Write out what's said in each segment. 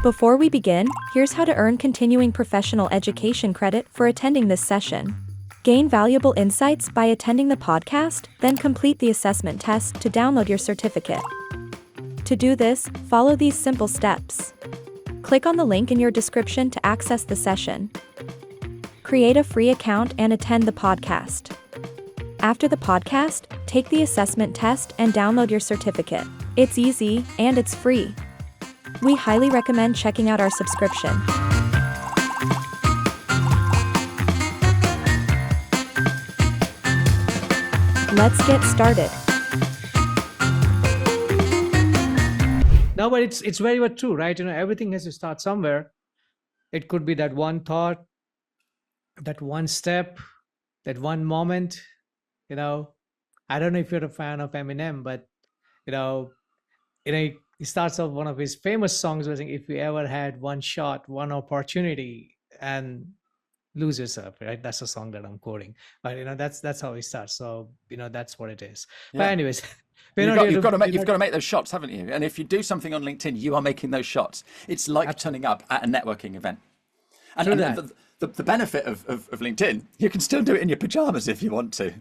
Before we begin, here's how to earn continuing professional education credit for attending this session. Gain valuable insights by attending the podcast, then complete the assessment test to download your certificate. To do this, follow these simple steps. Click on the link in your description to access the session. Create a free account and attend the podcast. After the podcast, take the assessment test and download your certificate. It's easy, and it's free. We highly recommend checking out our subscription. Let's get started. No, but it's very much true, right? Everything has to start somewhere. It could be that one thought, that one step, that one moment. I don't know if you're a fan of Eminem, but he starts off one of his famous songs by saying, "If you ever had one shot, one opportunity, and lose yourself," right? That's a song that I'm quoting, but that's how he starts. So that's what it is. Yeah. But anyways, you've got to make those shots, haven't you? And if you do something on LinkedIn, you are making those shots. It's like turning up at a networking event. And the benefit of LinkedIn, you can still do it in your pajamas if you want to.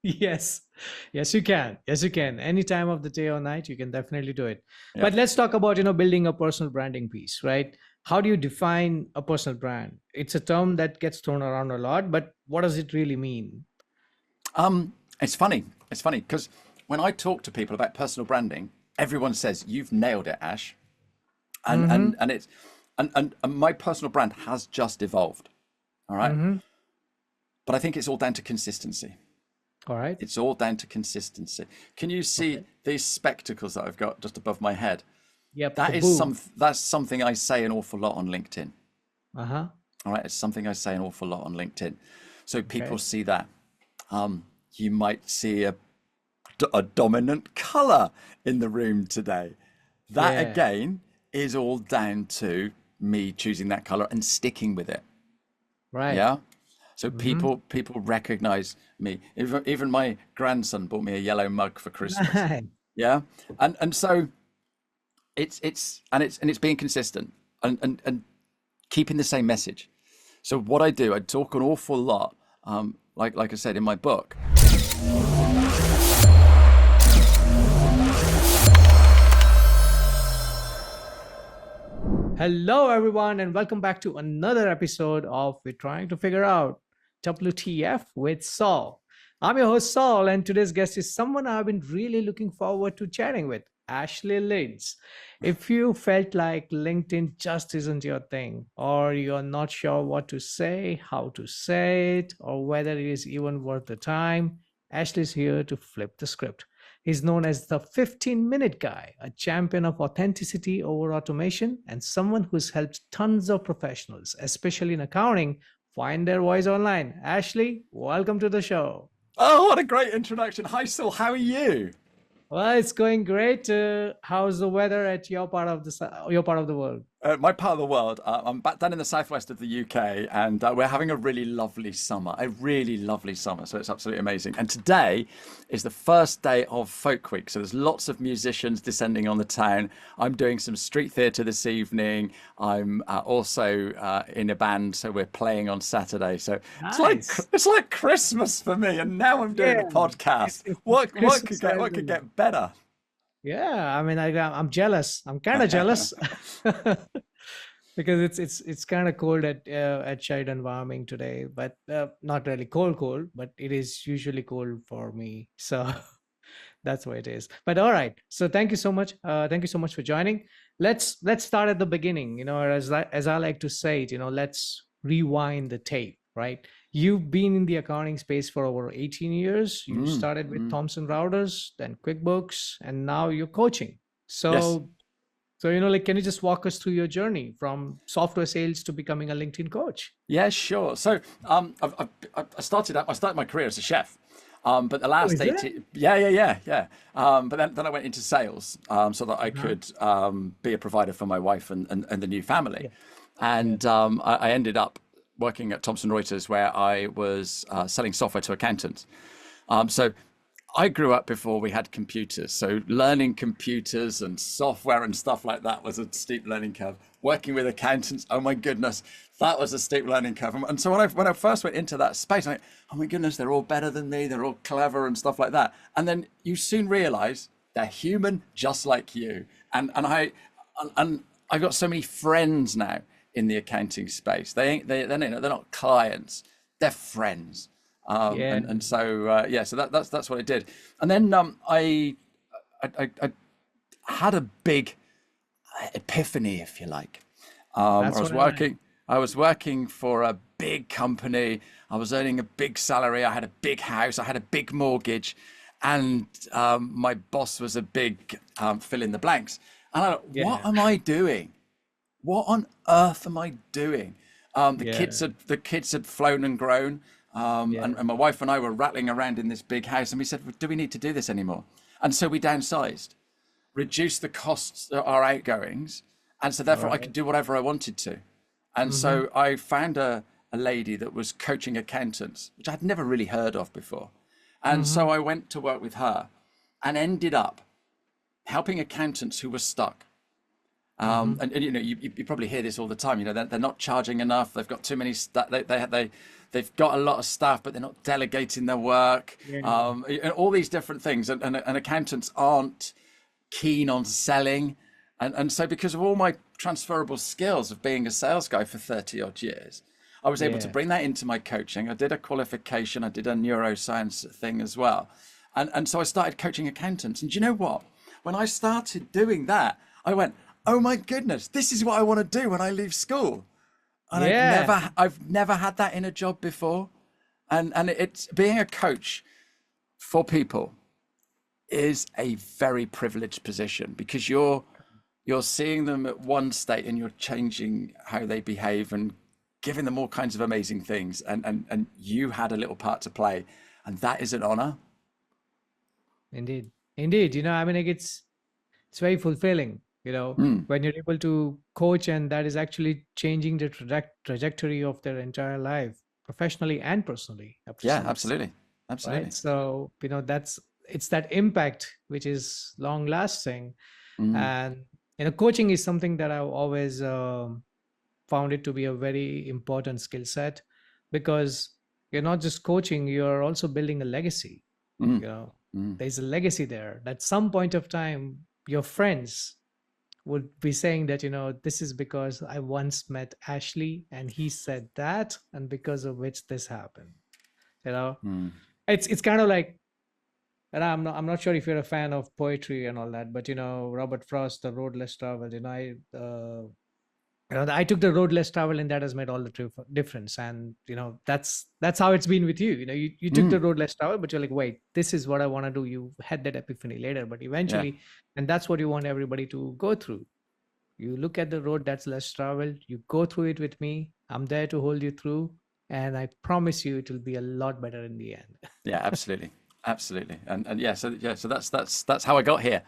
Yes, you can. Any time of the day or night, you can definitely do it. Yeah. But let's talk about building a personal branding piece, right? How do you define a personal brand? It's a term that gets thrown around a lot, but what does it really mean? It's funny because when I talk to people about personal branding, everyone says, "You've nailed it, Ash." And my personal brand has just evolved. All right. Mm-hmm. But I think it's all down to consistency. All right. It's all down to consistency. Can you see these spectacles that I've got just above my head? Yep. That's something I say an awful lot on LinkedIn. Uh-huh. All right. It's something I say an awful lot on LinkedIn. So people see that. You might see a dominant color in the room today. That again is all down to me choosing that color and sticking with it. Right. Yeah. So people recognize me. Even my grandson bought me a yellow mug for Christmas. Right. Yeah. And so it's being consistent and keeping the same message. So what I do, I talk an awful lot, like I said in my book. Hello, everyone, and welcome back to another episode of We're Trying to Figure Out WTF with Saul. I'm your host, Saul, and today's guest is someone I've been really looking forward to chatting with, Ashley Lids. If you felt like LinkedIn just isn't your thing, or you're not sure what to say, how to say it, or whether it is even worth the time, Ashley's here to flip the script. He's known as the 15-minute guy, a champion of authenticity over automation, and someone who's helped tons of professionals, especially in accounting, find their voice online. Ashley, welcome to the show. Oh, what a great introduction. Hi, Saul. How are you? Well, it's going great. How's the weather at your part of the world? My part of the world, I'm back down in the southwest of the UK, and we're having a really lovely summer. So it's absolutely amazing. And today is the first day of Folk Week. So there's lots of musicians descending on the town. I'm doing some street theatre this evening. I'm also in a band, so we're playing on Saturday. So nice. it's like Christmas for me. And now I'm doing a podcast. What could get better? Yeah, I mean, I'm jealous. I'm kind of jealous because it's kind of cold at Sheridan Farming today, but not really cold, but it is usually cold for me. So that's what it is. But all right. So thank you so much. Thank you so much for joining. Let's start at the beginning. As I like to say it, let's rewind the tape, right? You've been in the accounting space for over 18 years. You started with Thomson Reuters, then QuickBooks, and now you're coaching. So, can you just walk us through your journey from software sales to becoming a LinkedIn coach? Yeah, sure. So I started my career as a chef. But the last 18, but then I went into sales, so that I could be a provider for my wife and the new family. And I ended up working at Thomson Reuters, where I was selling software to accountants. So I grew up before we had computers, so learning computers and software and stuff like that was a steep learning curve. Working with accountants, oh my goodness, that was a steep learning curve. And so when I first went into that space, I went, oh my goodness, they're all better than me, they're all clever and stuff like that. And then you soon realize they're human just like you. And I got so many friends now in the accounting space. They're not clients, they're friends. And so so that's what I did. And then I had a big epiphany, if you like. I was working for a big company. I was earning a big salary. I had a big house. I had a big mortgage, and my boss was a big fill in the blanks. And I thought, what am I doing? What on earth am I doing? The kids had flown and grown. And my wife and I were rattling around in this big house, and we said, do we need to do this anymore? And so we downsized, reduced the costs, our outgoings, and so therefore I could do whatever I wanted to. And so I found a lady that was coaching accountants, which I'd never really heard of before. And so I went to work with her and ended up helping accountants who were stuck. And you know, you probably hear this all the time. You know, they're not charging enough. They've got too many they've got a lot of staff, but they're not delegating their work. And all these different things. And accountants aren't keen on selling. And so because of all my transferable skills of being a sales guy for 30 odd years, I was able to bring that into my coaching. I did a qualification. I did a neuroscience thing as well. And so I started coaching accountants. And do you know what? When I started doing that, I went, oh my goodness, this is what I want to do when I leave school. And I've never had that in a job before. And it's being a coach for people is a very privileged position, because you're seeing them at one state and you're changing how they behave and giving them all kinds of amazing things. And you had a little part to play, and that is an honor. Indeed. You know, I mean, like it's very fulfilling, you know, when you're able to coach, and that is actually changing the trajectory of their entire life, professionally and personally. Yeah, absolutely. Right? So, you know, it's that impact which is long lasting. And, you know, coaching is something that I've always found it to be a very important skill set, because you're not just coaching, you're also building a legacy. You know, there's a legacy there that some point of time your friends would be saying that, you know, this is because I once met Ashley and he said that, and because of which this happened. You know, it's kind of like, and I'm not sure if you're a fan of poetry and all that, but you know, Robert Frost, The Road Less Traveled, you know, I took the road less traveled, and that has made all the difference. And you know, that's how it's been with you. You know, you took the road less traveled, but you're like, wait, this is what I want to do. You had that epiphany later, but eventually, and that's what you want everybody to go through. You look at the road that's less traveled, you go through it with me. I'm there to hold you through, and I promise you, it will be a lot better in the end. Yeah, absolutely, absolutely, and so that's how I got here.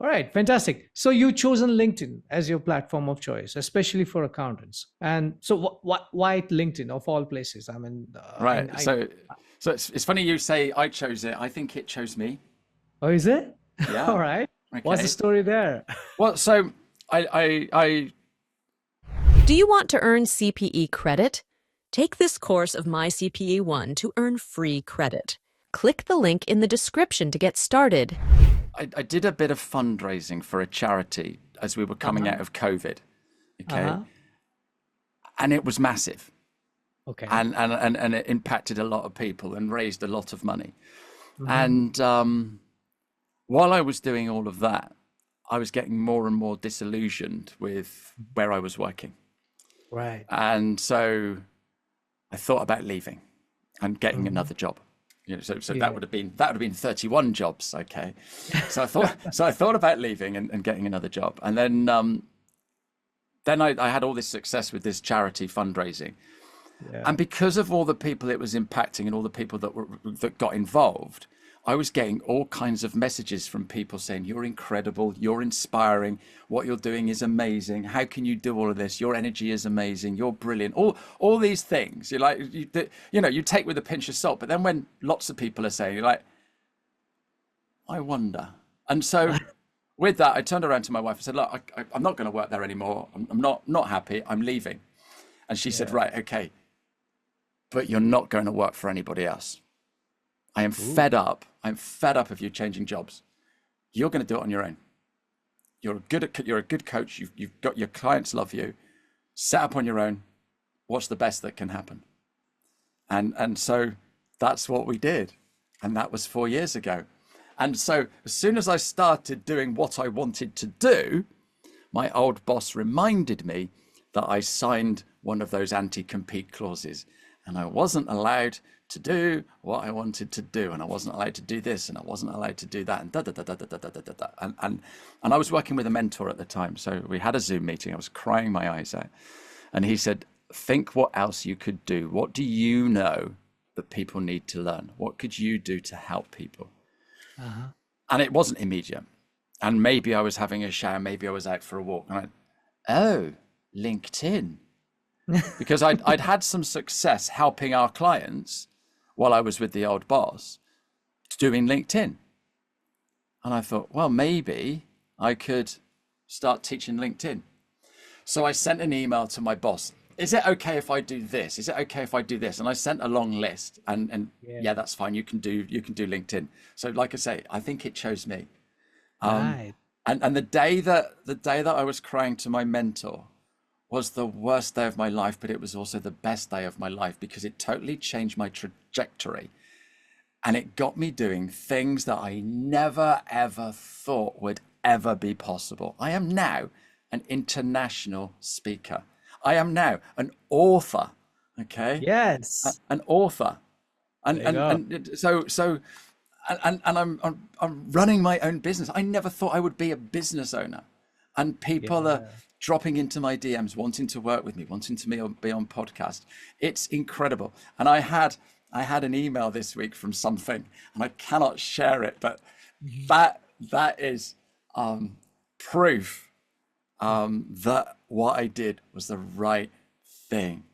All right, fantastic. So you've chosen LinkedIn as your platform of choice, especially for accountants. And so why LinkedIn of all places? I mean, right. So it's funny you say I chose it. I think it chose me. Oh, is it? Yeah. All right. Okay. What's the story there? Well, so I Do you want to earn CPE credit? Take this course of MyCPE ONE to earn free credit. Click the link in the description to get started. I did a bit of fundraising for a charity as we were coming out of COVID. Okay. And it was massive. Okay. And it impacted a lot of people and raised a lot of money. And while I was doing all of that, I was getting more and more disillusioned with where I was working. Right. And so I thought about leaving and getting another job. You know, so that would have been 31 jobs. Okay. So I thought about leaving and getting another job. And then I had all this success with this charity fundraising. Yeah. And because of all the people it was impacting and all the people that got involved, I was getting all kinds of messages from people saying, you're incredible, you're inspiring, what you're doing is amazing, how can you do all of this, your energy is amazing, you're brilliant, all these things. You're like, you take with a pinch of salt, but then when lots of people are saying, you're like, I wonder. And so with that, I turned around to my wife and said, look, I'm not going to work there anymore. I'm not happy. I'm leaving. And she said, right, okay, but you're not going to work for anybody else. I am fed up. I'm fed up of you changing jobs. You're going to do it on your own. You're a good coach. You've got your clients love you. Set up on your own. What's the best that can happen? And so that's what we did. And that was 4 years ago. And so as soon as I started doing what I wanted to do, my old boss reminded me that I signed one of those anti-compete clauses, and I wasn't allowed to do what I wanted to do, and I wasn't allowed to do this, and I wasn't allowed to do that, and and I was working with a mentor at the time, so we had a Zoom meeting. I was crying my eyes out, and he said, think what else you could do. What do you know that people need to learn? What could you do to help people? And it wasn't immediate, and maybe I was having a shower, maybe I was out for a walk, and oh, LinkedIn. Because I'd had some success helping our clients while I was with the old boss doing LinkedIn. And I thought, well, maybe I could start teaching LinkedIn. So I sent an email to my boss. Is it okay if I do this? Is it okay if I do this? And I sent a long list, and yeah, that's fine. You can do LinkedIn. So like I say, I think it chose me. Right. And the day that I was crying to my mentor was the worst day of my life, but it was also the best day of my life, because it totally changed my trajectory. And it got me doing things that I never, ever thought would ever be possible. I am now an international speaker. I am now an author. Okay. Yes. An author. And I'm running my own business. I never thought I would be a business owner. And people are dropping into my DMs, wanting to work with me, wanting to be on podcast. It's incredible. And I had an email this week from something, and I cannot share it, but that is proof that what I did was the right thing.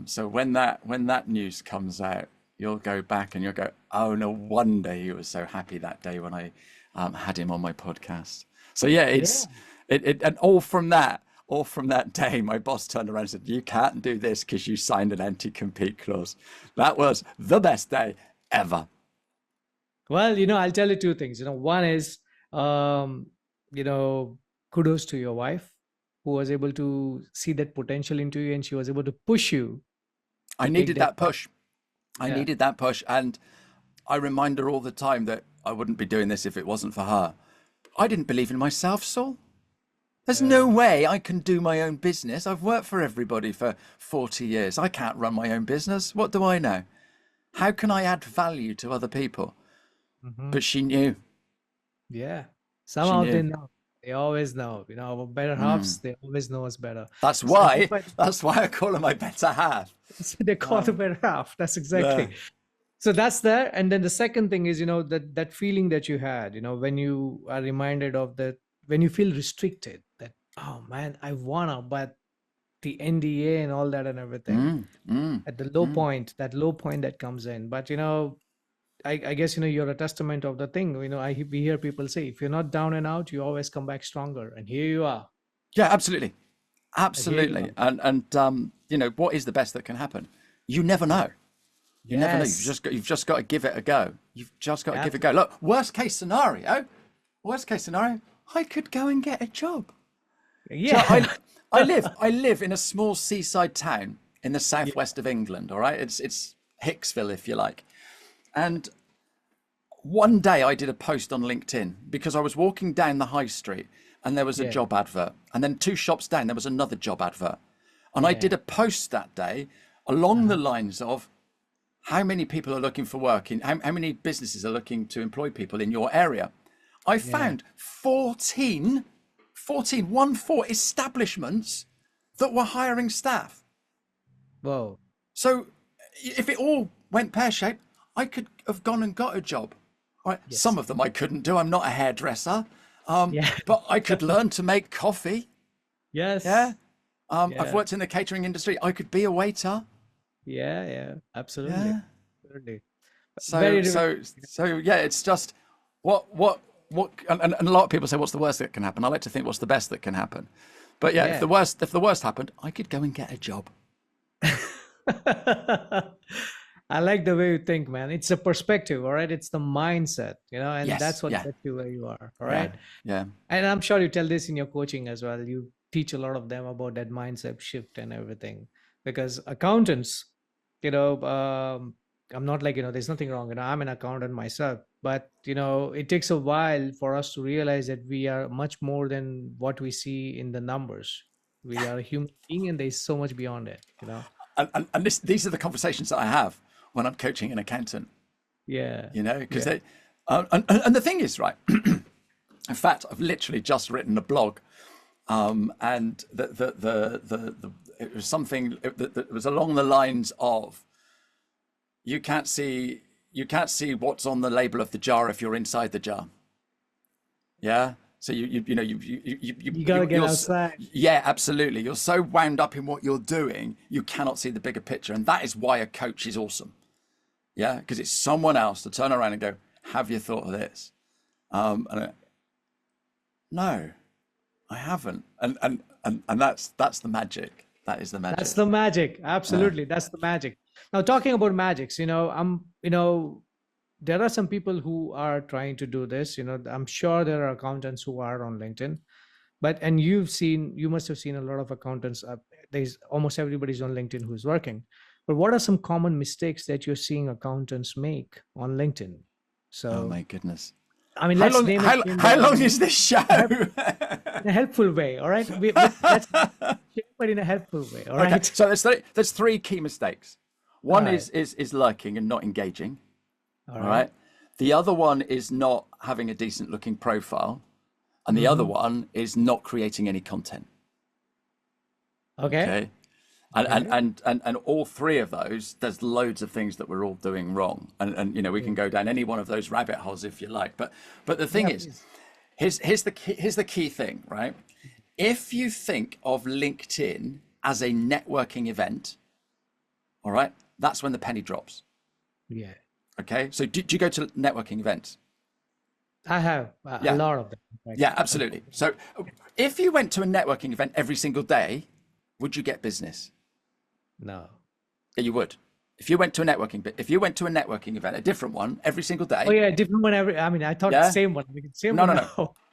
So when that news comes out, you'll go back and you'll go, oh, no wonder he was so happy that day when I had him on my podcast. So yeah, and all from that day, my boss turned around and said, you can't do this because you signed an anti-compete clause. That was the best day ever. Well, I'll tell you two things. One is, kudos to your wife, who was able to see that potential into you, and she was able to push you. I needed that push. I needed that push. And I remind her all the time that I wouldn't be doing this if it wasn't for her. I didn't believe in myself, Saul. There's no way I can do my own business. I've worked for everybody for 40 years. I can't run my own business. What do I know? How can I add value to other people? But she knew. Yeah. Somehow they know. They always know. Our better halves, they always know us better. That's why I call her my better half. They call the better half. That's exactly. Yeah. So that's there. And then the second thing is, that feeling that you had, when you are reminded of that, when you feel restricted, that, oh man, I wanna, but the NDA and all that and everything at the low point, that low point that comes in. But, I guess, you're a testament of the thing. We hear people say, if you're not down and out, you always come back stronger. And here you are. Yeah, absolutely. Absolutely. And what is the best that can happen? You never know. You never know. You've just got to give it a go. You've just got to give it a go. Look, worst case scenario, I could go and get a job. Yeah. So I live in a small seaside town in the southwest of England. All right. It's Hicksville, if you like. And one day I did a post on LinkedIn because I was walking down the high street and there was a job advert. And then 2 shops down, there was another job advert. And I did a post that day along the lines of, how many people are looking for work in, how many businesses are looking to employ people in your area? I found 14 establishments that were hiring staff. Whoa. So if it all went pear-shaped, I could have gone and got a job. Right. Yes. Some of them I couldn't do. I'm not a hairdresser. But I could learn to make coffee. Yes. Yeah. I've worked in the catering industry. I could be a waiter. Yeah, absolutely. Yeah. Absolutely. So yeah, it's just and a lot of people say, what's the worst that can happen? I like to think, what's the best that can happen? But yeah, Yeah. if the worst happened, I could go and get a job. I like the way you think, man. It's a perspective, all right? It's the mindset, and Yes, that's what yeah. gets you where you are, all Yeah, right? yeah. And I'm sure you tell this in your coaching as well. You teach a lot of them about that mindset shift and everything. Because accountants, I'm not like, there's nothing wrong. I'm an accountant myself, but, it takes a while for us to realize that we are much more than what we see in the numbers. We are a human being and there's so much beyond it. And these are the conversations that I have when I'm coaching an accountant, Yeah. because Yeah. they, and the thing is, right, in fact, I've literally just written a blog, and it was something that was along the lines of, you can't see what's on the label of the jar if you're inside the jar. Yeah. So you gotta get you're outside. Yeah, absolutely. You're so wound up in what you're doing, you cannot see the bigger picture, and that is why a coach is awesome. Yeah, because it's someone else to turn around and go, "Have you thought of this?" No, I haven't, and that's the magic. That is the magic. That's the magic. Absolutely. That's the magic. Now, talking about magics, there are some people who are trying to do this. I'm sure there are accountants who are on LinkedIn, and you must have seen a lot of accountants. There's almost everybody's on LinkedIn who's working. But what are some common mistakes that you're seeing accountants make on LinkedIn? So, Oh my goodness. I mean, How let's long? name How, it how long is this show? in a helpful way. All right. Let's but in a helpful way. All right. Okay. So there's three key mistakes. One All right. is lurking and not engaging. All All right. The other one is not having a decent looking profile. And the other one is not creating any content. Okay. Okay. And all three of those, there's loads of things that we're all doing wrong. And we can go down any one of those rabbit holes if you like. But the thing is, here's the key thing, right? If you think of LinkedIn as a networking event, all right, that's when the penny drops. Yeah. Okay. So do you go to networking events? I have a lot of them. Right? Yeah, absolutely. So if you went to a networking event every single day, would you get business? No. Yeah, you would. If you went to a networking event, a different one every single day. Oh yeah, different one every. I mean, I thought the same one. Same No, one.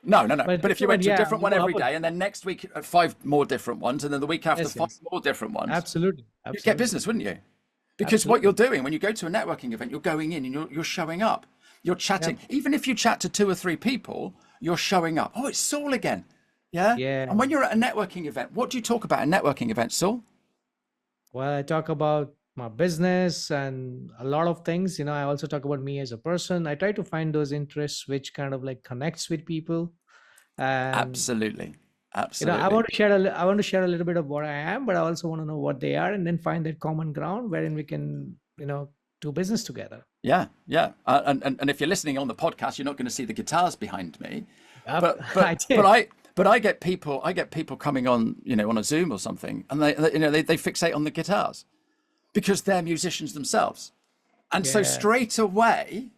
No. But if you went to a yeah, different one every day, and then next week 5 more different ones, and then the week after 5 more different ones, Absolutely. you'd get business, wouldn't you? Because what you're doing when you go to a networking event, you're going in and you're showing up. You're chatting. Even if you chat to 2 or 3 people, you're showing up. Oh, it's Saul again. Yeah. Yeah. And when you're at a networking event, what do you talk about at networking events, Saul? Well, I talk about my business and a lot of things. I also talk about me as a person. I try to find those interests which kind of like connects with people. And Absolutely. I want to share a little bit of what I am, but I also want to know what they are, and then find that common ground wherein we can, do business together. Yeah. And if you're listening on the podcast, you're not going to see the guitars behind me. But I get people coming on, on a Zoom or something, and they fixate on the guitars because they're musicians themselves. And so straight away,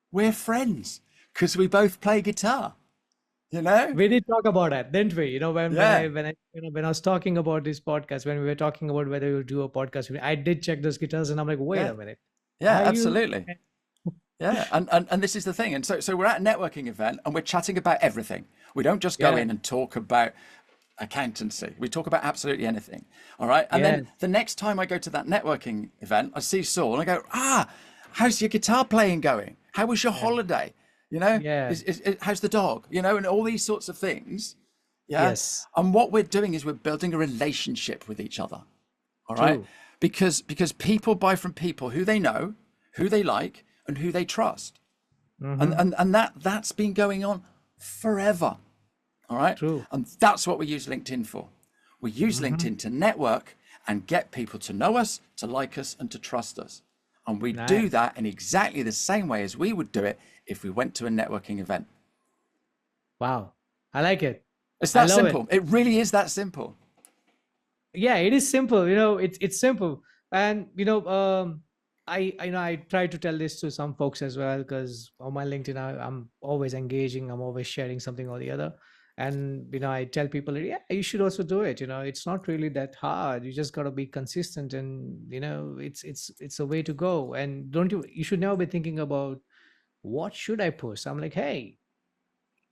we're friends because we both play guitar. We did talk about that, didn't we? When I was talking about this podcast, when we were talking about whether we'll do a podcast, I did check those guitars, and I'm like, wait a minute. Yeah, absolutely. Yeah, and this is the thing. And so we're at a networking event, and we're chatting about everything. We don't just go in and talk about accountancy. We talk about absolutely anything. All right. And then the next time I go to that networking event, I see Saul and I go, how's your guitar playing going? How was your holiday? How's the dog? And all these sorts of things. Yeah. Yes. And what we're doing is we're building a relationship with each other. All right. Because people buy from people who they know, who they like, and who they trust. And that's been going on forever. All right. True. And that's what we use LinkedIn for. We use LinkedIn to network and get people to know us, to like us, and to trust us. And we do that in exactly the same way as we would do it if we went to a networking event. Wow. I like it. It's that simple. It really is that simple. Yeah, it is simple. It's simple. And, I try to tell this to some folks as well, because on my LinkedIn I'm always engaging, I'm always sharing something or the other. And I tell people, yeah, you should also do it. It's not really that hard. You just got to be consistent, and it's a way to go. And don't you should never be thinking about what should I post. I'm like, hey,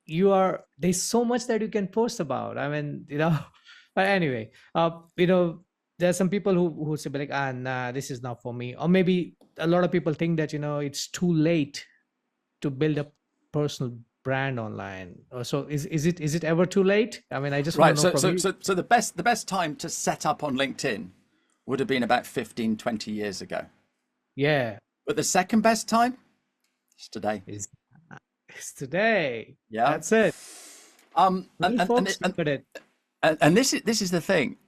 there's so much that you can post about. I mean, but anyway, there are some people who say like, nah, this is not for me. Or maybe a lot of people think that it's too late to build a personal brand online. Or so is it ever too late? I mean, I just want Right. to know So, from so, you. so, so the best time to set up on LinkedIn would have been about 15, 20 years ago. Yeah, But the second best time is today. is it's today. Yeah. That's it. And, Well, and, and, folks, and, look at it. and this is the thing.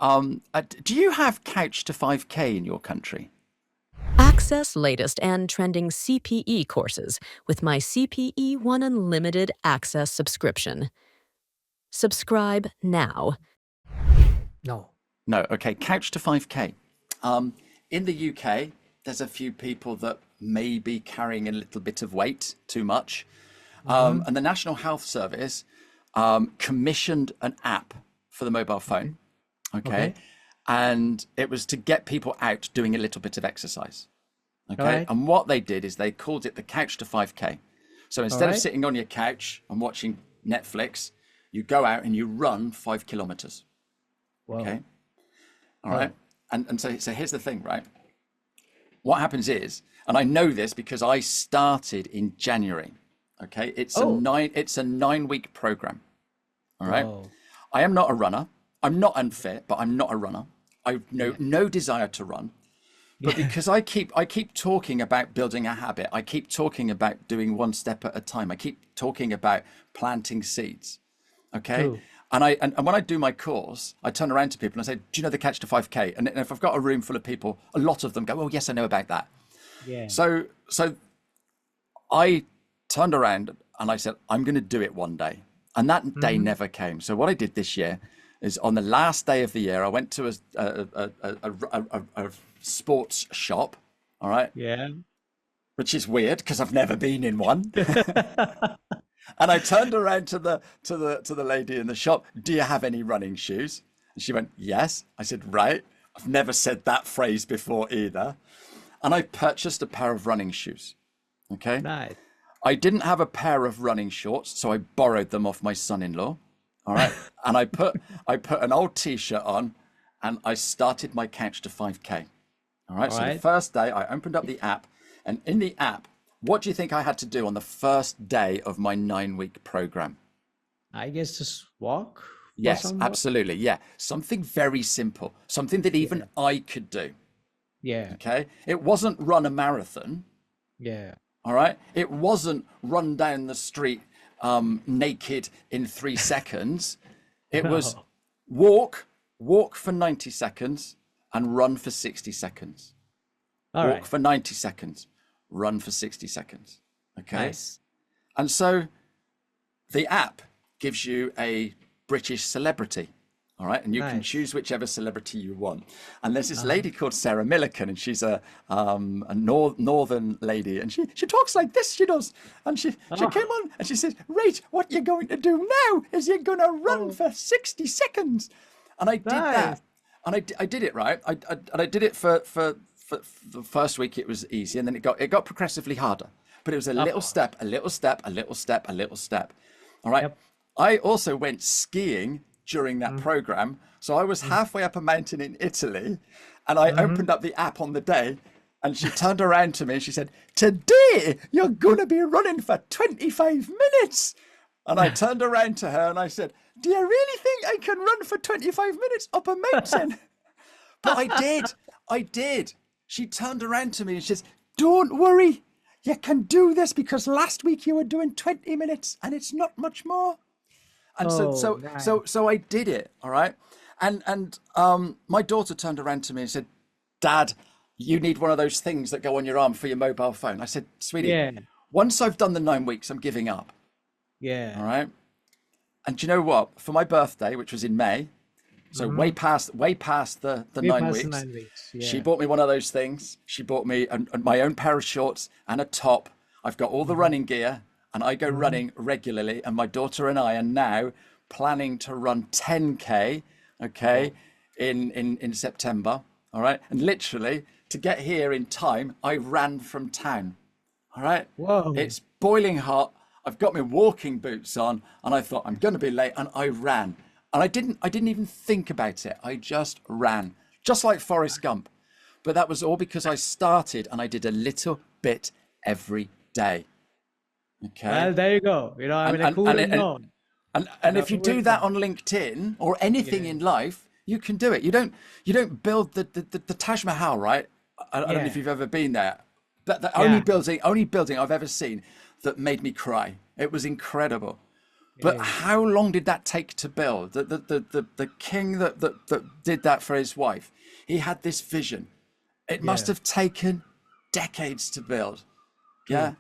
Do you have Couch to 5K in your country? Access latest and trending CPE courses with my CPE One Unlimited Access subscription. Subscribe now. No. No. Okay. Couch to 5K. In the UK, there's a few people that may be carrying a little bit of weight too much. And the National Health Service commissioned an app for the mobile phone. Okay. And it was to get people out doing a little bit of exercise. Okay. Alright. And what they did is they called it the Couch to 5K. So instead of Alright. sitting on your couch and watching Netflix, you go out and you run 5 kilometers. Wow. Okay. All right. And so here's the thing, right? What happens is, and I know this because I started in January. Okay. It's a 9-week program. All right. Whoa. I am not a runner. I'm not unfit, but I'm not a runner. I have no desire to run. But because I keep talking about building a habit, I keep talking about doing one step at a time. I keep talking about planting seeds. Okay. True. And when I do my course, I turn around to people and I say, do you know the Catch to 5K? And if I've got a room full of people, a lot of them go, oh yes, I know about that. Yeah. So I turned around and I said, I'm going to do it one day. And that day never came. So what I did this year is on the last day of the year, I went to a sports shop. All right. Yeah. Which is weird because I've never been in one. And I turned around to the lady in the shop. Do you have any running shoes? And she went, yes. I said, right. I've never said that phrase before either. And I purchased a pair of running shoes. Okay. Nice. I didn't have a pair of running shorts, so I borrowed them off my son-in-law. All right. And I put an old t-shirt on and I started my Couch to 5K. All right. So the first day I opened up the app, and in the app, what do you think I had to do on the first day of my 9-week program? I guess just walk. Yes, absolutely. Yeah. Something very simple, something that even I could do. Yeah. Okay. It wasn't run a marathon. Yeah. All right. It wasn't run down the street naked in 3 seconds. It was walk for 90 seconds and run for 60 seconds. Walk for 90 seconds, run for 60 seconds. Okay. Nice. And so the app gives you a British celebrity. All right. And you can choose whichever celebrity you want. And there's this lady called Sarah Millican, and she's a northern lady. And she talks like this, she does. And she came on and she says, right, what you're going to do now is you're going to run for 60 seconds. And I did that. And I did it, right. I did it for the first week. It was easy. And then it got progressively harder. But it was a little step, a little step, a little step, a little step. All right. Yep. I also went skiing during that program. So I was halfway up a mountain in Italy, and I opened up the app on the day, and she turned around to me and she said, today you're going to be running for 25 minutes. And I turned around to her and I said, do you really think I can run for 25 minutes up a mountain? But I did. She turned around to me and she says, don't worry, you can do this because last week you were doing 20 minutes and it's not much more. And so I did it. All right. And my daughter turned around to me and said, Dad, you need one of those things that go on your arm for your mobile phone. I said, sweetie, once I've done the 9 weeks, I'm giving up. Yeah. All right. And do you know what? For my birthday, which was in May, So way past the Way 9 past the weeks. 9 weeks. She Yeah. bought me one of those things. She bought me my own pair of shorts and a top. I've got all the running gear, and I go running regularly. And my daughter and I are now planning to run 10K, okay, in September. All right. And literally to get here in time, I ran from town. All right. Whoa. It's boiling hot. I've got my walking boots on, and I thought I'm going to be late, and I ran. And I didn't even think about it. I just ran, just like Forrest Gump. But that was all because I started and I did a little bit every day. Okay. Well, there you go. You know, I mean, who would have known? And if you do that on LinkedIn or anything in life, you can do it. You don't build the Taj Mahal, right? I don't know if you've ever been there. The only building I've ever seen that made me cry. It was incredible. But how long did that take to build? The king that did that for his wife, he had this vision. It must have taken decades to build. Yeah.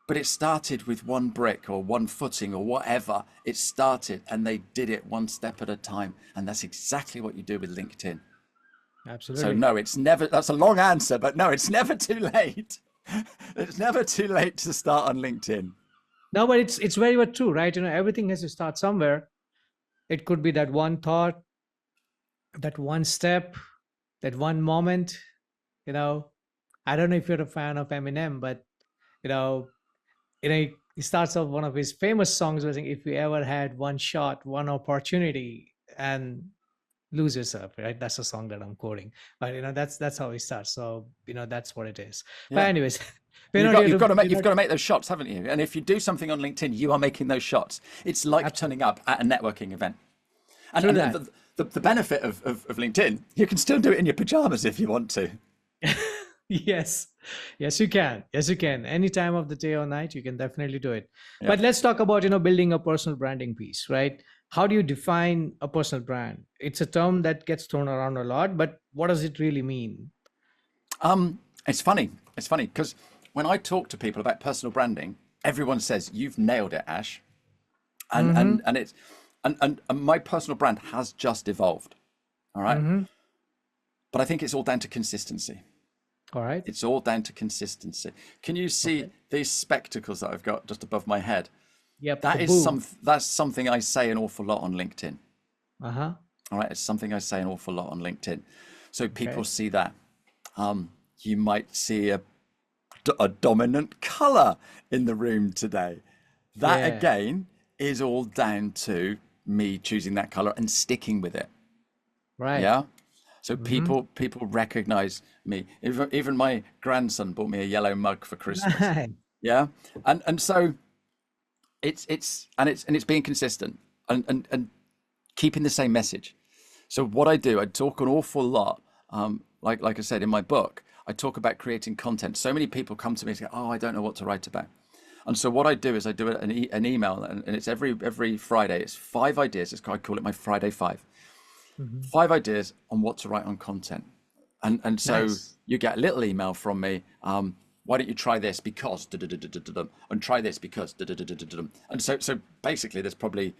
But it started with one brick or one footing or whatever. It started, and they did it one step at a time. And that's exactly what you do with LinkedIn. Absolutely. So no, it's never, that's a long answer, but no, it's never too late. It's never too late to start on LinkedIn. No, but it's very much true, right? You know, everything has to start somewhere. It could be that one thought, that one step, that one moment. You know, I don't know if you're a fan of Eminem, but you know, he starts off one of his famous songs was if you ever had one shot, one opportunity, and lose yourself, right? That's a song that I'm quoting, but you know, that's how he starts. So you know, that's what it is. But anyways. You've got to make those shots, haven't you? And if you do something on LinkedIn, you are making those shots. It's like turning up at a networking event. And the benefit of LinkedIn, you can still do it in your pajamas if you want to. Yes, you can. Yes, you can. Any time of the day or night, you can definitely do it. Yeah. But let's talk about, you know, building a personal branding piece, right? How do you define a personal brand? It's a term that gets thrown around a lot, but what does it really mean? It's funny because when I talk to people about personal branding, everyone says, "You've nailed it, Ash." And my personal brand has just evolved. All right. But I think it's all down to consistency. All right. It's all down to consistency. Can you see these spectacles that I've got just above my head? Yep. That's something I say an awful lot on LinkedIn. All right. It's something I say an awful lot on LinkedIn. So people see that. You might see a dominant color in the room today. That again is all down to me choosing that color and sticking with it. Right. Yeah. So people recognize me. Even my grandson bought me a yellow mug for Christmas. Right. Yeah. And so it's being consistent and keeping the same message. So what I do, I talk an awful lot. Like I said in my book, I talk about creating content. So many people come to me and say, "Oh, I don't know what to write about." And so what I do is I do an email, and it's every Friday. It's 5 ideas. I call it my Friday 5. 5 ideas on what to write on content. And so you get a little email from me. Why don't you try this because and try this because and so basically there's probably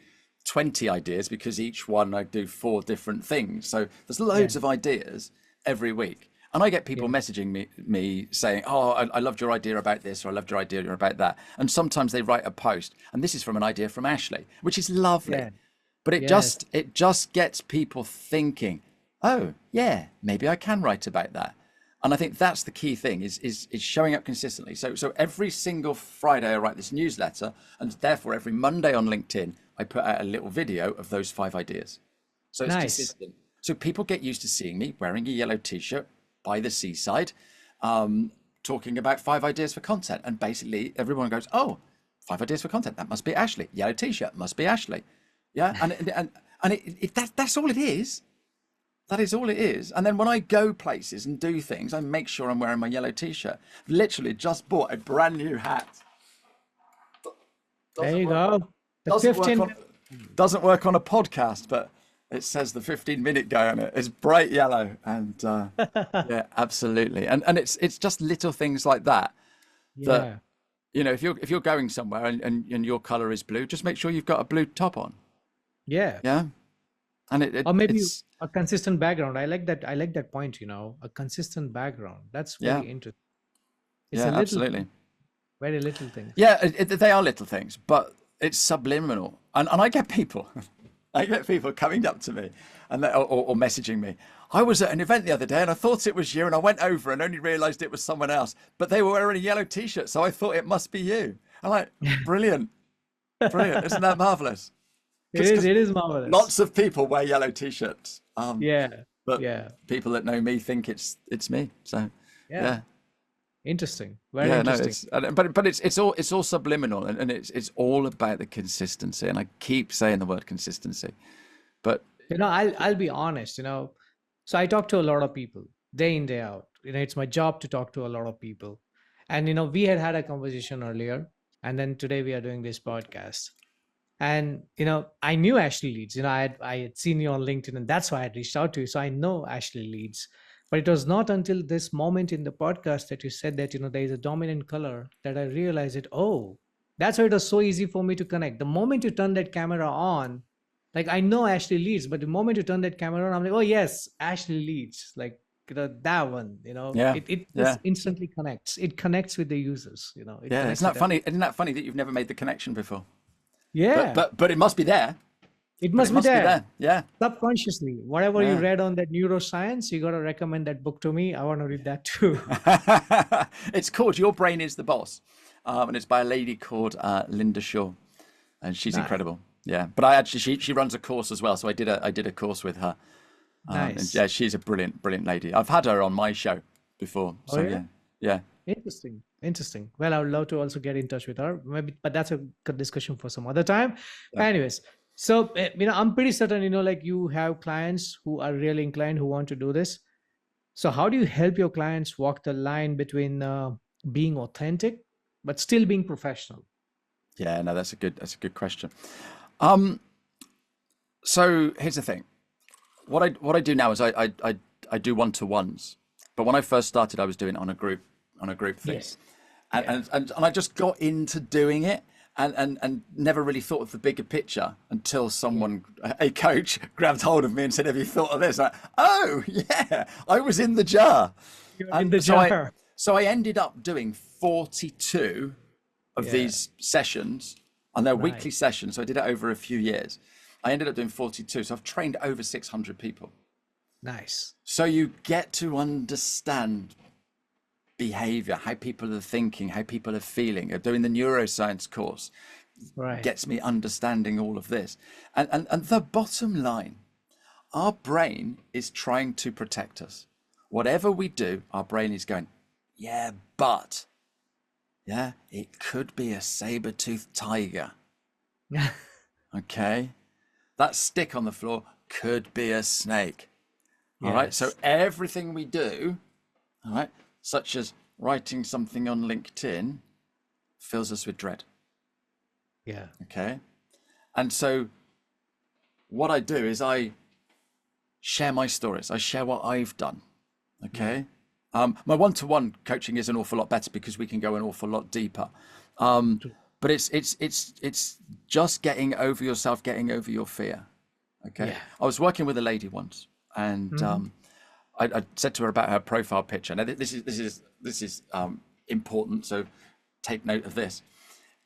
20 ideas because each one I do 4 different things. So there's loads of ideas every week. And I get people messaging me saying, "Oh, I loved your idea about this," or "I loved your idea about that." And sometimes they write a post, and this is from an idea from Ashley, which is lovely. Yeah. But it just gets people thinking, "Oh, yeah, maybe I can write about that." And I think that's the key thing is showing up consistently. So every single Friday I write this newsletter, and therefore every Monday on LinkedIn I put out a little video of those 5 ideas. So it's consistent. So people get used to seeing me wearing a yellow t-shirt by the seaside, talking about 5 ideas for content. And basically everyone goes, "Oh, 5 ideas for content. That must be Ashley. Yellow t-shirt must be Ashley." Yeah. And that's all it is. That is all it is. And then when I go places and do things, I make sure I'm wearing my yellow t-shirt. Literally just bought a brand new hat. There you go. Doesn't work on a podcast, but it says the 15-minute guy on it. It's bright yellow, and yeah, absolutely. And it's just little things like that. That you know, if you're going somewhere and your color is blue, just make sure you've got a blue top on. Yeah. Yeah. And Or maybe it's a consistent background. I like that. I like that point, a consistent background. That's yeah, very interesting. It's a yeah, little, absolutely. very little things. Yeah, they are little things, but it's subliminal. And I get people, I get people coming up to me and or messaging me. I was at an event the other day and I thought it was you, and I went over and only realised it was someone else. But they were wearing a yellow T-shirt, so I thought it must be you. I'm like, brilliant, brilliant! Isn't that marvelous? It is marvelous. Lots of people wear yellow T-shirts. Yeah. But Yeah. people that know me think it's me. So Yeah. yeah. Interesting. Very Yeah, interesting. no, but it's all subliminal, and it's all about the consistency. And I keep saying the word consistency, but I'll be honest, so I talk to a lot of people day in, day out. It's my job to talk to a lot of people. And, we had a conversation earlier, and then today we are doing this podcast. And, I knew Ashley Leeds, I had seen you on LinkedIn, and that's why I had reached out to you. So I know Ashley Leeds. But it was not until this moment in the podcast that you said that, there is a dominant color, that I realized it. Oh, that's why it was so easy for me to connect. The moment you turn that camera on, like, I know Ashley Leeds, but the moment you turn that camera on, I'm like, oh yes, Ashley Leeds, like, that one, yeah, it yeah, just instantly connects. It connects with the users, it yeah. connects Isn't that with funny? Isn't that funny that you've never made the connection before? yeah, But it must be there. it But must it be must be there. there. Yeah, Subconsciously, whatever you yeah. read on that Neuroscience, you got to recommend that book to me. I want to read that too. It's called Your Brain is the Boss, and it's by a lady called Linda Shaw, and she's Nice. incredible. Yeah, but I actually she runs a course as well, so I did a course with her. And Nice. yeah, she's a brilliant lady. I've had her on my show before, Oh so yeah. yeah. Interesting. Interesting. Well, I would love to also get in touch with her, maybe, but that's a good discussion for some other time. Yeah. Anyways, so I'm pretty certain, like, you have clients who are really inclined, who want to do this. So how do you help your clients walk the line between being authentic but still being professional? Yeah, no, that's a good question. So here's the thing. What I do now is I do one-to-ones, but when I first started, I was doing it on a group thing, Yes. and I just got into doing it, and never really thought of the bigger picture until someone, a coach, grabbed hold of me and said, "Have you thought of this?" Oh yeah, I was in the jar. You're in And the jar. So I ended up doing 42 of Yeah. these sessions, and they're Nice. weekly sessions. So I did it over a few years. I ended up doing 42. So I've trained over 600 people. Nice. So you get to understand behavior, how people are thinking, how people are feeling. Doing the neuroscience course Right. gets me understanding all of this. And the bottom line, our brain is trying to protect us. Whatever we do, our brain is going, yeah, but, yeah, it could be a saber-toothed tiger. Okay? That stick on the floor could be a snake. All right. So Yes. everything we do, all right, such as writing something on LinkedIn, fills us with dread. Yeah. Okay. And so what I do is I share my stories. I share what I've done. Okay. My one-to-one coaching is an awful lot better because we can go an awful lot deeper. But it's just getting over yourself, getting over your fear. Okay. Yeah. I was working with a lady once, and I said to her about her profile picture. Now this is important, so take note of this.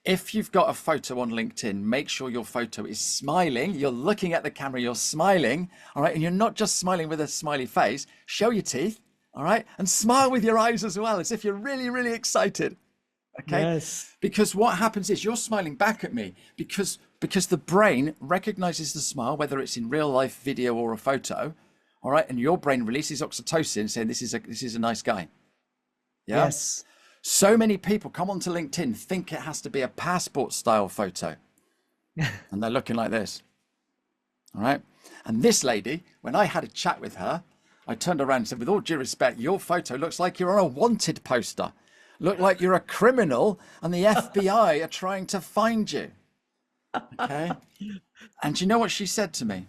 If you've got a photo on LinkedIn, make sure your photo is smiling. You're looking at the camera, you're smiling, all right? And you're not just smiling with a smiley face. Show your teeth, all right? And smile with your eyes as well, as if you're really, really excited, okay? Yes. Because what happens is you're smiling back at me because the brain recognizes the smile, whether it's in real life, video, or a photo, all right? And your brain releases oxytocin saying this is a nice guy. Yeah? Yes. So many people come onto LinkedIn, think it has to be a passport style photo, and they're looking like this. All right. And this lady, when I had a chat with her, I turned around and said, with all due respect, your photo looks like you're on a wanted poster. Look like you're a criminal and the FBI are trying to find you. Okay. And do you know what she said to me?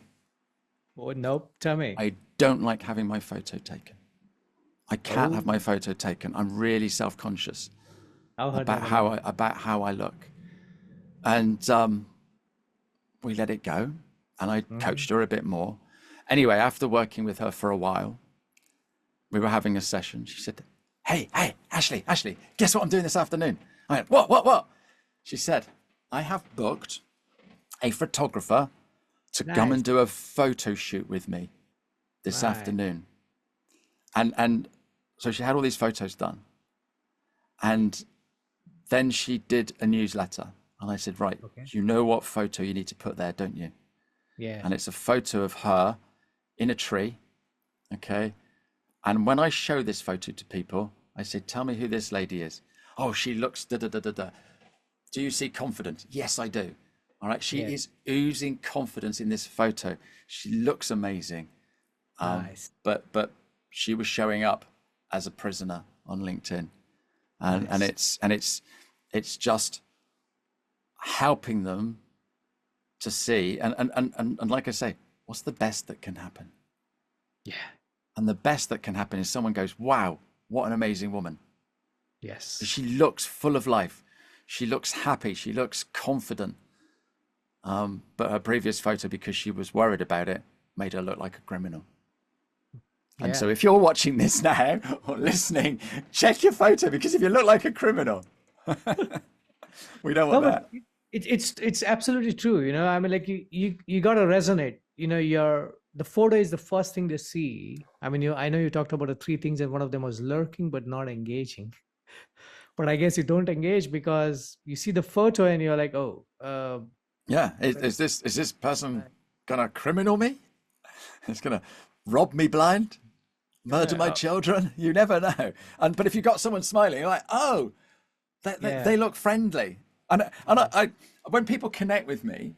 Oh, nope. Tell me. I don't like having my photo taken. I can't have my photo taken. I'm really self-conscious about how I look. And we let it go, and I coached her a bit more. Anyway, after working with her for a while, we were having a session. She said, hey, Ashley, guess what I'm doing this afternoon? I went, what? She said, I have booked a photographer to come Nice. and do a photo shoot with me this Right. afternoon. And so she had all these photos done. And then she did a newsletter. And I said, right, Okay. you know what photo you need to put there, don't you? Yeah. And it's a photo of her in a tree. Okay. And when I show this photo to people, I say, tell me who this lady is. Oh, she looks da da da da da. Do you see confidence? Yes, I do. All right. She Yeah. is oozing confidence in this photo. She looks amazing. Nice. But she was showing up as a prisoner on LinkedIn. And it's just helping them to see and like I say, what's the best that can happen? Yeah. And the best that can happen is someone goes, wow, what an amazing woman. Yes. She looks full of life. She looks happy. She looks confident. But her previous photo, because she was worried about it, made her look like a criminal. And Yeah. so if you're watching this now or listening, check your photo, because if you look like a criminal, we don't No, want that. but it's absolutely true. I mean, like you got to resonate. The photo is the first thing they see. I mean, I know you talked about the three things, and one of them was lurking but not engaging. But I guess you don't engage because you see the photo and you're like, oh, Yeah. Is this person gonna criminal me? It's gonna rob me blind, murder my children? You never know. But if you got someone smiling, you're like, oh, they look friendly. And I when people connect with me,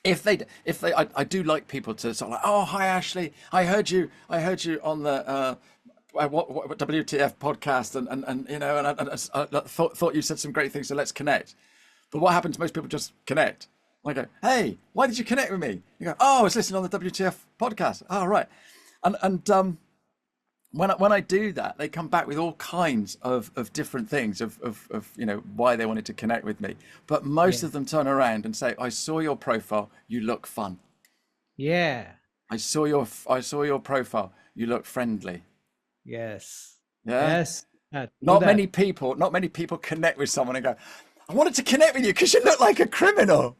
I do like people to sort of like, oh, hi Ashley, I heard you on the what WTF podcast, and I thought you said some great things, so let's connect. But what happens? Most people just connect. I go, hey, why did you connect with me? You go, oh, I was listening on the WTF podcast. Oh, right. And when I do that, they come back with all kinds of different things of why they wanted to connect with me. But most of them turn around and say, I saw your profile, you look fun. yeah, I saw your profile, you look friendly. yes, Yeah. yes. Do Not that. many people connect with someone and go, I wanted to connect with you because you look like a criminal.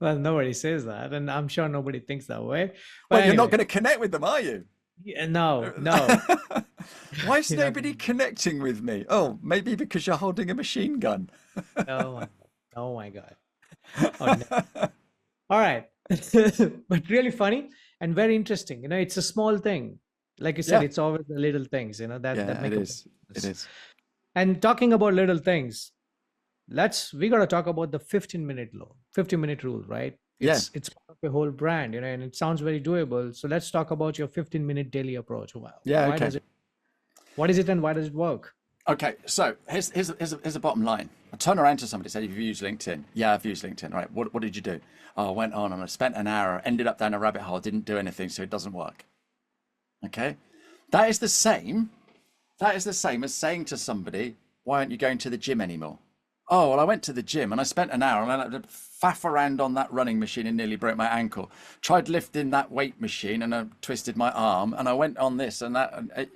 Well, nobody says that, and I'm sure nobody thinks that way. Well, But you're not anyway, going to connect with them, are you? yeah, no. Why is You're not nobody connecting with me? Oh, maybe because you're holding a machine gun. Oh my God. Oh, no. All right. But really funny and very interesting. It's a small thing. Like you said, Yeah. it's always the little things, that Yeah, make it a is. big It difference. is. And talking about little things, we got to talk about the 15-minute rule, right? Yeah. It's part of a whole brand, and it sounds very doable. So let's talk about your 15-minute daily approach. Yeah, Why okay. what is it and why does it work? Okay, so here's the bottom line. I turn around to somebody and say, have you used LinkedIn? Yeah, I've used LinkedIn. All right, what did you do? Oh, I went on and I spent an hour, ended up down a rabbit hole, didn't do anything, so it doesn't work. Okay? That is the same as saying to somebody, why aren't you going to the gym anymore? Oh, well, I went to the gym and I spent an hour and I had to faff around on that running machine and nearly broke my ankle. Tried lifting that weight machine and I twisted my arm, and I went on this and that.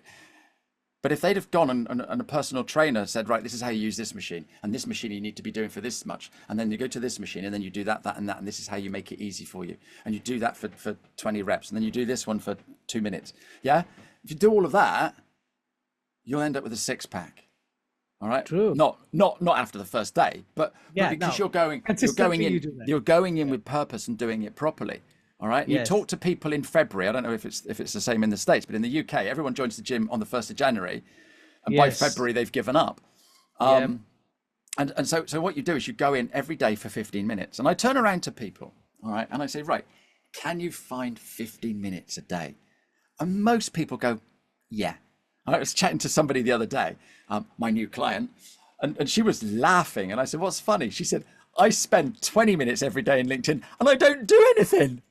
But if they'd have gone and a personal trainer said, right, this is how you use this machine, and this machine you need to be doing for this much, and then you go to this machine and then you do that, and that, and this is how you make it easy for you. And you do that for 20 reps, and then you do this one for 2 minutes. Yeah? If you do all of that, you'll end up with a six-pack. All right. True. Not after the first day, but because no. Consistently you do that. you're going in with purpose and doing it properly. All right. And Yes. you talk to people in February. I don't know if it's the same in the States, but in the UK, everyone joins the gym on the 1st of January, and by Yes. February they've given up. Yep. And so what you do is you go in every day for 15 minutes, and I turn around to people, all right, and I say, right, can you find 15 minutes a day? And most people go, yeah. I was chatting to somebody the other day, my new client, and she was laughing. And I said, what's funny? She said, I spend 20 minutes every day in LinkedIn and I don't do anything.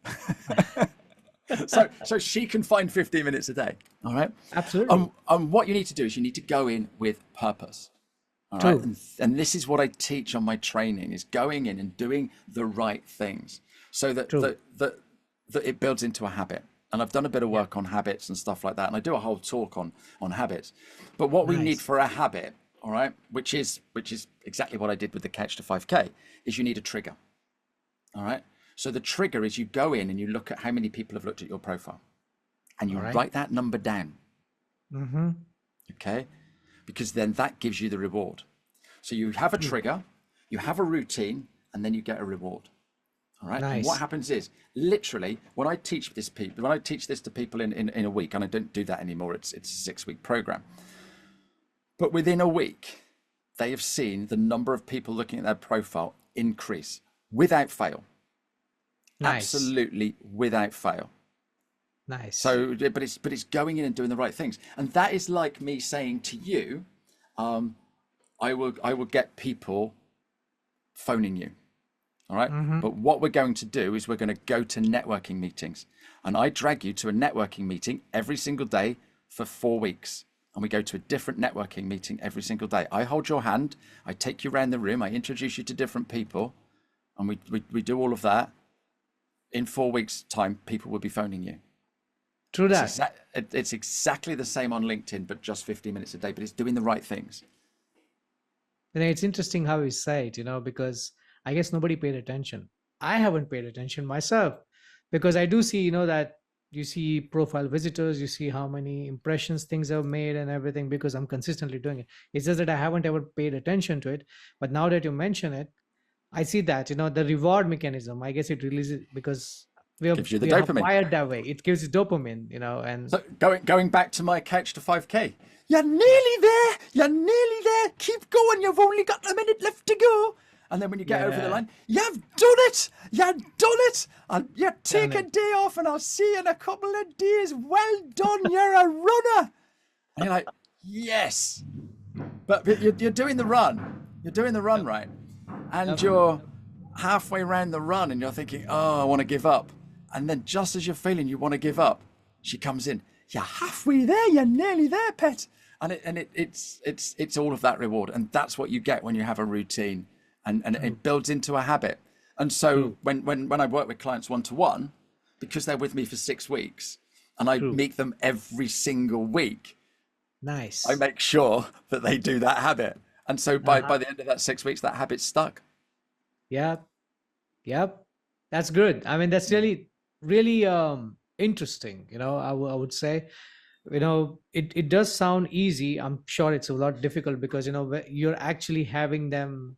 so she can find 15 minutes a day. All right. Absolutely. What you need to do is you need to go in with purpose. All True. right. And this is what I teach on my training, is going in and doing the right things. so that True. that it builds into a habit. And I've done a bit of work on habits and stuff like that, and I do a whole talk on habits. But what we need Nice. for a habit, all right, which is exactly what I did with the Couch to 5K, is you need a trigger. All right. So the trigger is you go in and you look at how many people have looked at your profile, and you All right. write that number down. Mm-hmm. Okay, because then that gives you the reward. So you have a trigger, you have a routine, and then you get a reward. All right. And Nice. what happens is, literally, when I teach this to people in a week, and I don't do that anymore, it's a 6-week program. But within a week, they have seen the number of people looking at their profile increase without fail. Nice. Absolutely without fail. Nice. So, but it's going in and doing the right things, and that is like me saying to you, I will get people phoning you. All right. But what we're going to do is we're going to go to networking meetings, and I drag you to a networking meeting every single day for 4 weeks. And we go to a different networking meeting every single day. I hold your hand, I take you around the room, I introduce you to different people, and we do all of that. In 4 weeks' time, people will be phoning you. True that. It's exactly the same on LinkedIn, but just 50 minutes a day, but it's doing the right things. And it's interesting how you say it, because I guess nobody paid attention. I haven't paid attention myself, because I do see, that you see profile visitors, you see how many impressions things have made and everything, because I'm consistently doing it. It's just that I haven't ever paid attention to it. But now that you mention it, I see that, the reward mechanism, I guess it releases because Gives you the we are dopamine. wired that way. It gives you dopamine, and So going back to my Couch to 5K, you're nearly there. You're nearly there. Keep going. You've only got a minute left to go. And then when you get over the Yeah. line, you've done it. You've done it. And you take a it. day off, and I'll see you in a couple of days. Well done. You're a runner. And you're like, yes. But you're doing the run. You're doing the run, right? And you're halfway around the run, and you're thinking, oh, I want to give up. And then just as you're feeling you want to give up, she comes in. You're halfway there. You're nearly there, pet. And it's all of that reward, and that's what you get when you have a routine, and it builds into a habit. And so when I work with clients one-to-one, because they're with me for 6 weeks, and I meet them every single week, nice. I make sure that they do that habit. And so by the end of that 6 weeks, that habit's stuck. Yep. That's good. I mean, that's really interesting. I would say, it does sound easy. I'm sure it's a lot difficult because you're actually having them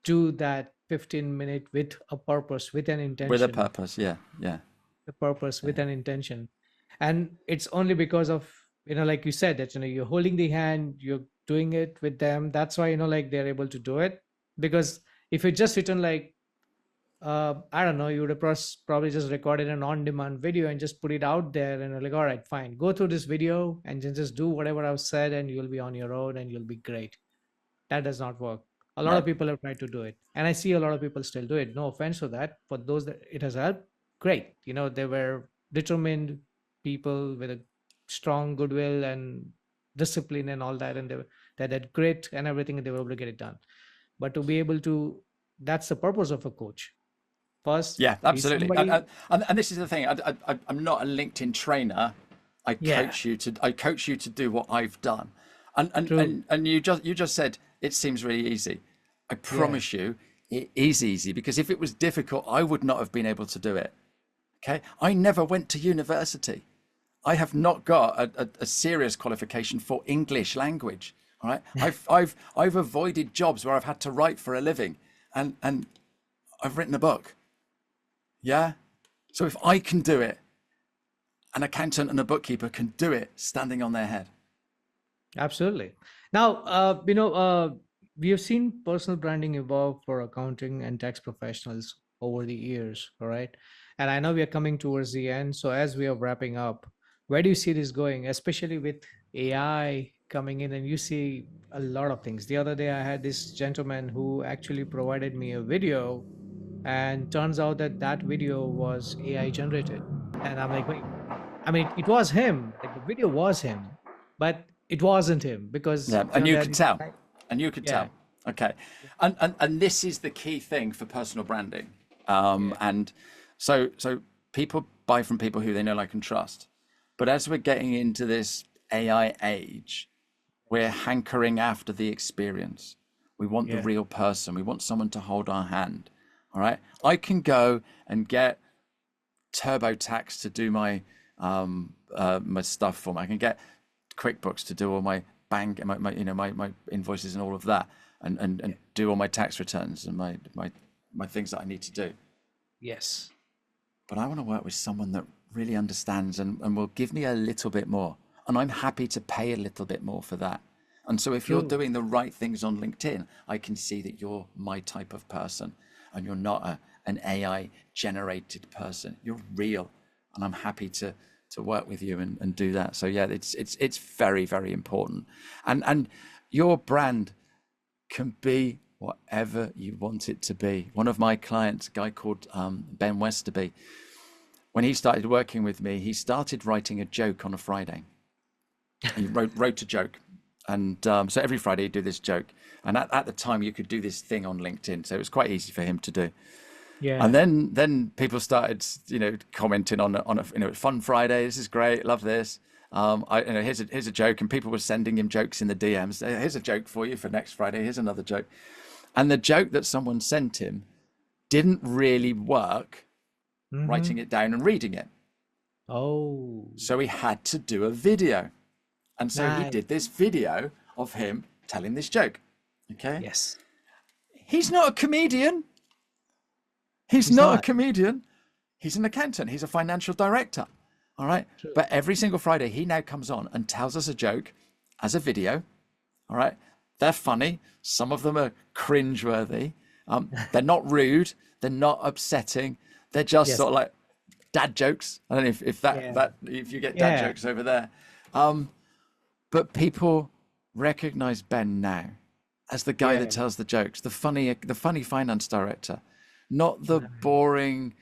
do that 15-minute with a purpose, with an intention. With a purpose, yeah. The purpose with an intention, and it's only because of like you said that you're holding the hand, you're doing it with them. That's why like they're able to do it. Because if you just written like I don't know, you would have probably just recorded an on-demand video and just put it out there, and you're like, all right, fine, go through this video and then just do whatever I've said, and you'll be on your own and you'll be great. That does not work. A lot of people have tried to do it, and I see a lot of people still do it. No offense for that. For those that it has helped, great. They were determined people with a strong goodwill and discipline and all that, and they had grit and everything, and they were able to get it done. But to be able to, that's the purpose of a coach. First, Yeah, absolutely. somebody- And this is the thing. I'm not a LinkedIn trainer. I coach you to do what I've done. And you just said it seems really easy. I promise you, it is easy, because if it was difficult, I would not have been able to do it. Okay, I never went to university. I have not got a serious qualification for English language. All right, I've avoided jobs where I've had to write for a living, and I've written a book. Yeah, so if I can do it, an accountant and a bookkeeper can do it standing on their head. Absolutely. Now, we have seen personal branding evolve for accounting and tax professionals over the years, all right? And I know we are coming towards the end. So as we are wrapping up, where do you see this going, especially with AI coming in? And you see a lot of things. The other day, I had this gentleman who actually provided me a video, and turns out that video was AI generated. And I'm like, wait, I mean, it was him. Like, the video was him, but it wasn't him, because And you could tell. And you could Yeah. tell. Okay. And this is the key thing for personal branding. And So people buy from people who they know, like, and trust. But as we're getting into this AI age, we're hankering after the experience. We want the real person. We want someone to hold our hand. All right. I can go and get TurboTax to do my my stuff for me. I can get QuickBooks to do all my bank, my invoices and all of that, and do all my tax returns and my things that I need to do. Yes. But I want to work with someone that really understands and will give me a little bit more. And I'm happy to pay a little bit more for that. And so if you're doing the right things on LinkedIn, I can see that you're my type of person and you're not an AI generated person. You're real. And I'm happy to work with you and do that. So yeah, it's very, very important. And your brand can be whatever you want it to be. One of my clients, a guy called Ben Westerby, when he started working with me, he started writing a joke on a Friday. He wrote a joke. And so every Friday he'd do this joke. And at the time you could do this thing on LinkedIn. So it was quite easy for him to do. Yeah. And then people started, commenting on a fun Friday. This is great. Love this. Here's a joke. And people were sending him jokes in the DMs. Here's a joke for you for next Friday. Here's another joke. And the joke that someone sent him didn't really work, writing it down and reading it. Oh. So he had to do a video. And so he Nice. did this video of him telling this joke. Okay. Yes. He's not a comedian. He's not a comedian. He's an accountant. He's a financial director. All right. True. But every single Friday, he now comes on and tells us a joke as a video. All right. They're funny. Some of them are cringeworthy. They're not rude. They're not upsetting. They're just sort of like dad jokes. I don't know if you get dad jokes over there. But people recognize Ben now as the guy that tells the jokes, the funny finance director, not the boring,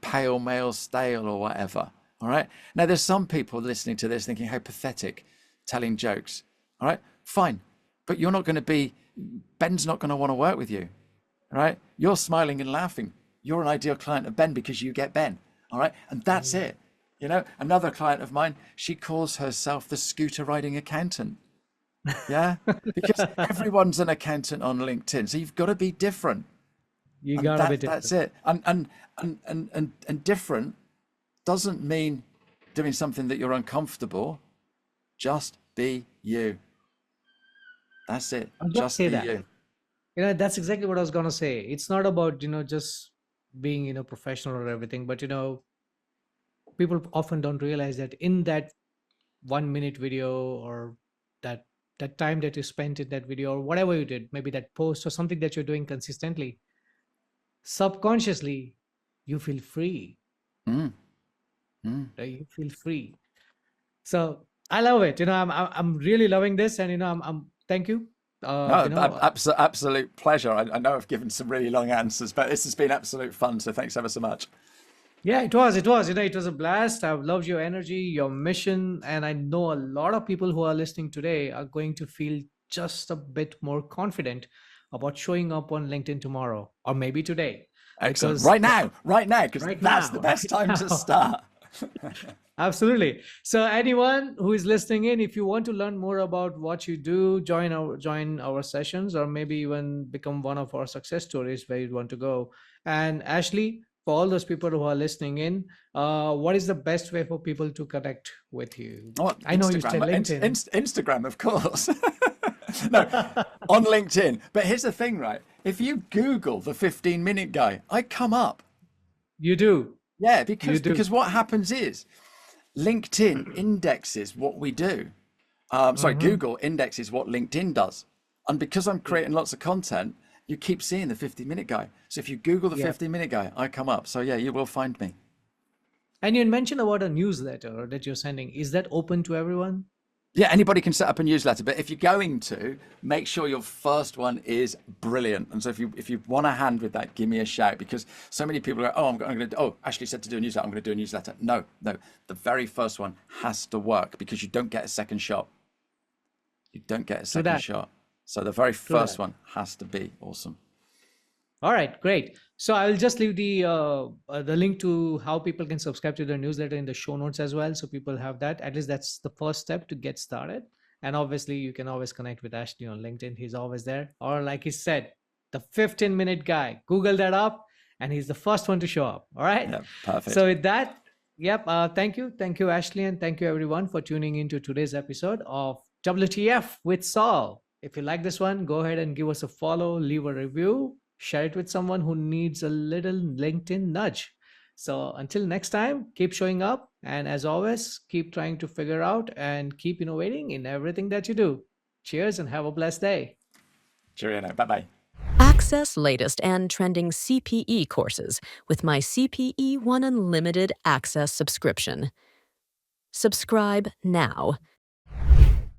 pale male stale or whatever. All right. Now there's some people listening to this thinking how pathetic, telling jokes. All right, fine. But you're not going to be, Ben's not going to want to work with you. All right. You're smiling and laughing. You're an ideal client of Ben because you get Ben. All right. And that's it. Another client of mine, she calls herself the scooter riding accountant. Yeah. Because everyone's an accountant on LinkedIn. So you've got to be different. You got to be different. That's it. And different doesn't mean doing something that you're uncomfortable. Just be you. That's it. Just be you. That's exactly what I was going to say. It's not about, just being, professional or everything, but, people often don't realize that in that 1 minute video or that time that you spent in that video or whatever you did, maybe that post or something that you're doing consistently, subconsciously, you feel free. Right? You feel free. So I love it. I'm really loving this, and I'm thank you. Absolute pleasure. I know I've given some really long answers, but this has been absolute fun. So thanks ever so much. Yeah, it was. It was a blast. I've loved your energy, your mission, and I know a lot of people who are listening today are going to feel just a bit more confident about showing up on LinkedIn tomorrow or maybe today. Excellent. Right now, because that's the best time to start. Absolutely. So anyone who is listening in, if you want to learn more about what you do, join our sessions, or maybe even become one of our success stories where you want to go. And Ashley, for all those people who are listening in, what is the best way for people to connect with you? I know you said LinkedIn. Instagram, of course. No, on LinkedIn. But here's the thing, right? If you Google the 15-minute guy, I come up. You do. Yeah, because what happens is LinkedIn indexes what we do. Google indexes what LinkedIn does. And because I'm creating lots of content, you keep seeing the 15-minute guy. So if you Google the 15-minute guy, I come up. So yeah, you will find me. And you mentioned about a newsletter that you're sending. Is that open to everyone? Yeah, anybody can set up a newsletter, but if you're going to, make sure your first one is brilliant. And so if you want a hand with that, give me a shout, because so many people go, I'm going to, Ashley said to do a newsletter, I'm going to do a newsletter. No, the very first one has to work, because you don't get a second shot. You don't get a second shot. So the very first one has to be awesome. All right, great. So I'll just leave the link to how people can subscribe to the newsletter in the show notes as well, so people have that. At least that's the first step to get started. And obviously, you can always connect with Ashley on LinkedIn. He's always there. Or like he said, the 15-minute guy. Google that up, and he's the first one to show up. All right. Yeah, perfect. So with that, yep. Thank you, Ashley, and thank you everyone for tuning into today's episode of WTF with Saul. If you like this one, go ahead and give us a follow, leave a review, share it with someone who needs a little LinkedIn nudge. So until next time, keep showing up. And as always, keep trying to figure out and keep innovating in everything that you do. Cheers and have a blessed day. Cheerio now. Bye-bye. Access latest and trending CPE courses with my CPE One Unlimited Access subscription. Subscribe now